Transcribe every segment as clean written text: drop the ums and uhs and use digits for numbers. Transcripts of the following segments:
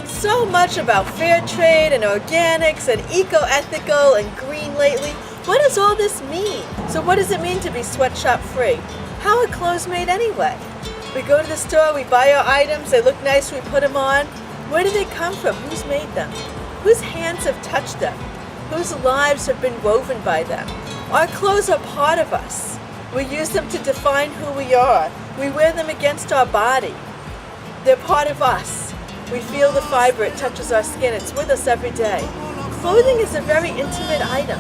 hearing so much about fair trade and organics and eco-ethical and green lately. What does all this mean? So what does it mean to be sweatshop free? How are clothes made anyway? We go to the store, we buy our items, they look nice, we put them on. Where do they come from? Who's made them? Whose hands have touched them? Whose lives have been woven by them? Our clothes are part of us. We use them to define who we are. We wear them against our body. They're part of us. We feel the fiber, it touches our skin, it's with us every day. Clothing is a very intimate item.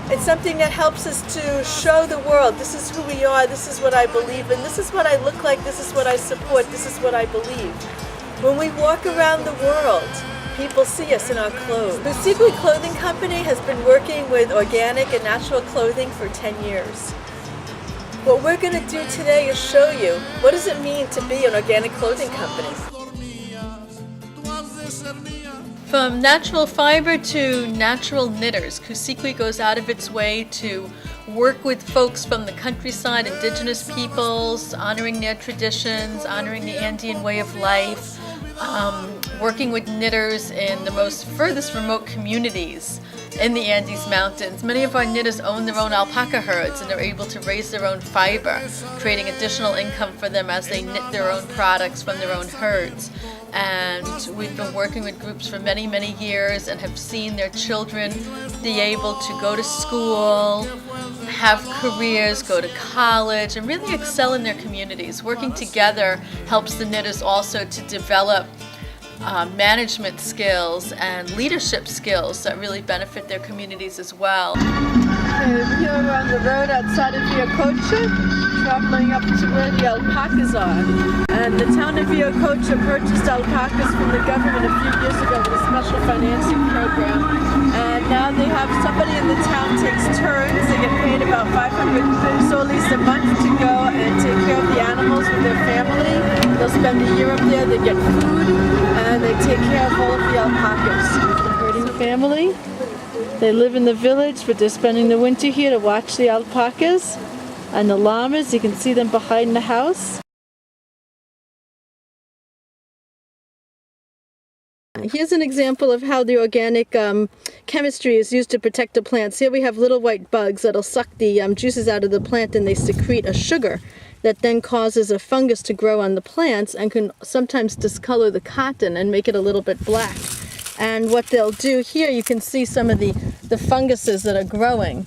It's something that helps us to show the world, this is who we are, this is what I believe in, this is what I look like, this is what I support, this is what I believe. When we walk around the world, people see us in our clothes. The Kusikwi Clothing Company has been working with organic and natural clothing for 10 years. What we're going to do today is show you what does it mean to be an organic clothing company. From natural fiber to natural knitters, Kusikwi goes out of its way to work with folks from the countryside, indigenous peoples, honoring their traditions, honoring the Andean way of life, working with knitters in the most furthest remote communities in the Andes Mountains. Many of our knitters own their own alpaca herds and they're able to raise their own fiber, creating additional income for them as they knit their own products from their own herds. And we've been working with groups for many, many years and have seen their children be able to go to school, have careers, go to college, and really excel in their communities. Working together helps the knitters also to develop management skills and leadership skills that really benefit their communities as well. Okay, here we're on the road outside of Viracocha, traveling up to where the alpacas are. And the town of Viracocha purchased alpacas from the government a few years ago with a special financing program. And now they have somebody in the town takes turns. They get paid about 500 soles a month to go and take care of the animals with their family. They'll spend a year up there, they get food, and they take care of all of the alpacas. The herding family. They live in the village, but they're spending the winter here to watch the alpacas and the llamas. You can see them behind the house. Here's an example of how the organic chemistry is used to protect the plants. Here we have little white bugs that'll suck the juices out of the plant, and they secrete a sugar that then causes a fungus to grow on the plants and can sometimes discolor the cotton and make it a little bit black. And what they'll do here, you can see some of the funguses that are growing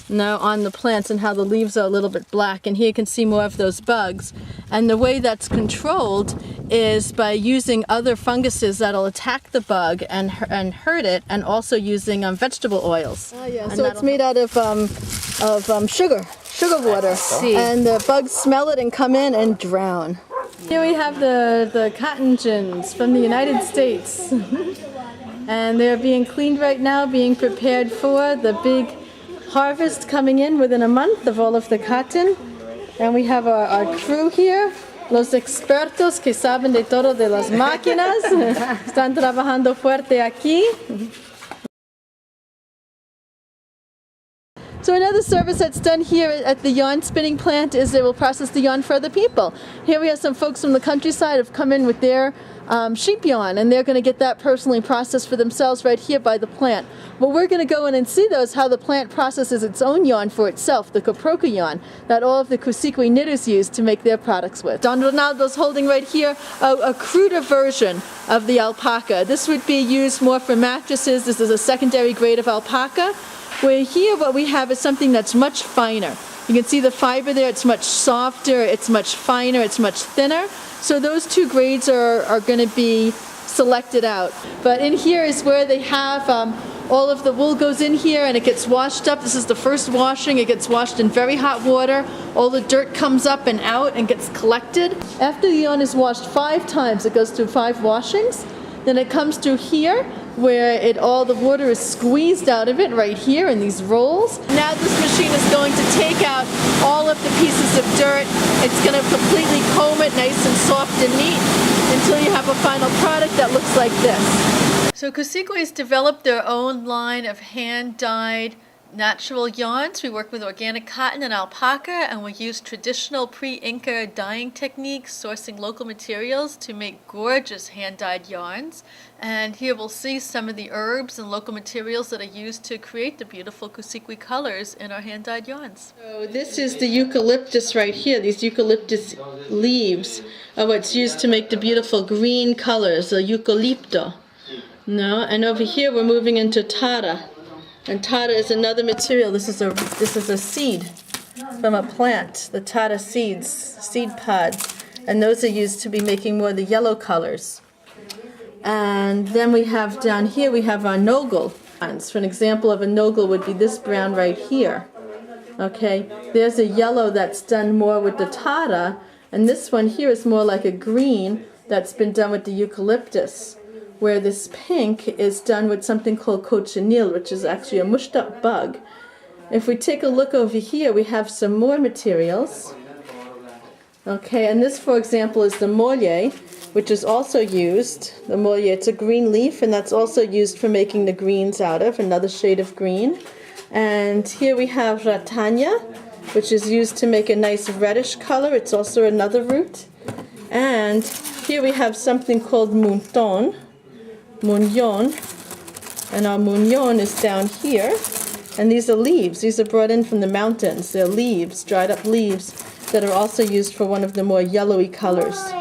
now on the plants and how the leaves are a little bit black. And here you can see more of those bugs. And the way that's controlled is by using other funguses that'll attack the bug and hurt it, and also using vegetable oils. Oh yeah, so it's made out of sugar water. And the bugs smell it and come in and drown. Here we have the cotton gins from the United States. And they're being cleaned right now, being prepared for the big harvest coming in within a month of all of the cotton. And we have our crew here, los expertos que saben de todo de las máquinas. Están trabajando fuerte aquí. So another service that's done here at the yarn spinning plant is they will process the yarn for other people. Here we have some folks from the countryside have come in with their sheep yarn, and they're going to get that personally processed for themselves right here by the plant. What we're going to go in and see though is how the plant processes its own yarn for itself, the coproca yarn, that all of the Kusikwi knitters use to make their products with. Don Ronaldo's holding right here a cruder version of the alpaca. This would be used more for mattresses. This is a secondary grade of alpaca. Where here what we have is something that's much finer. You can see the fiber there, it's much softer, it's much finer, it's much thinner. So those two grades are going to be selected out. But in here is where they have all of the wool goes in here and it gets washed up. This is the first washing. It gets washed in very hot water. All the dirt comes up and out and gets collected. After the yarn is washed 5 times, it goes through 5 washings. Then it comes through here where all the water is squeezed out of it right here in these rolls. Now this machine is going to take out all of the pieces of dirt. It's going to completely comb it nice and soft and neat until you have a final product that looks like this. So Kusikwi has developed their own line of hand-dyed natural yarns. We work with organic cotton and alpaca, and we use traditional pre-Inca dyeing techniques, sourcing local materials to make gorgeous hand-dyed yarns. And here we'll see some of the herbs and local materials that are used to create the beautiful Kusikwi colors in our hand-dyed yarns. So this is the eucalyptus right here. These eucalyptus leaves are what's used to make the beautiful green colors, the eucalypto. No, and over here we're moving into tara. And tara is another material. This is a seed from a plant, the tara seeds, seed pod. And those are used to be making more of the yellow colors. And then we have down here, we have our nogel. For an example of a nogel would be this brown right here. Okay, there's a yellow that's done more with the tara, and this one here is more like a green that's been done with the eucalyptus, where this pink is done with something called cochineal, which is actually a mushed up bug. If we take a look over here, we have some more materials. Okay, and this, for example, is the molle, which is also used. The molle, it's a green leaf, and that's also used for making the greens out of, another shade of green. And here we have ratanya, which is used to make a nice reddish color. It's also another root. And here we have something called munyon, and our munyon is down here. And these are leaves. These are brought in from the mountains. They're leaves, dried up leaves, that are also used for one of the more yellowy colors.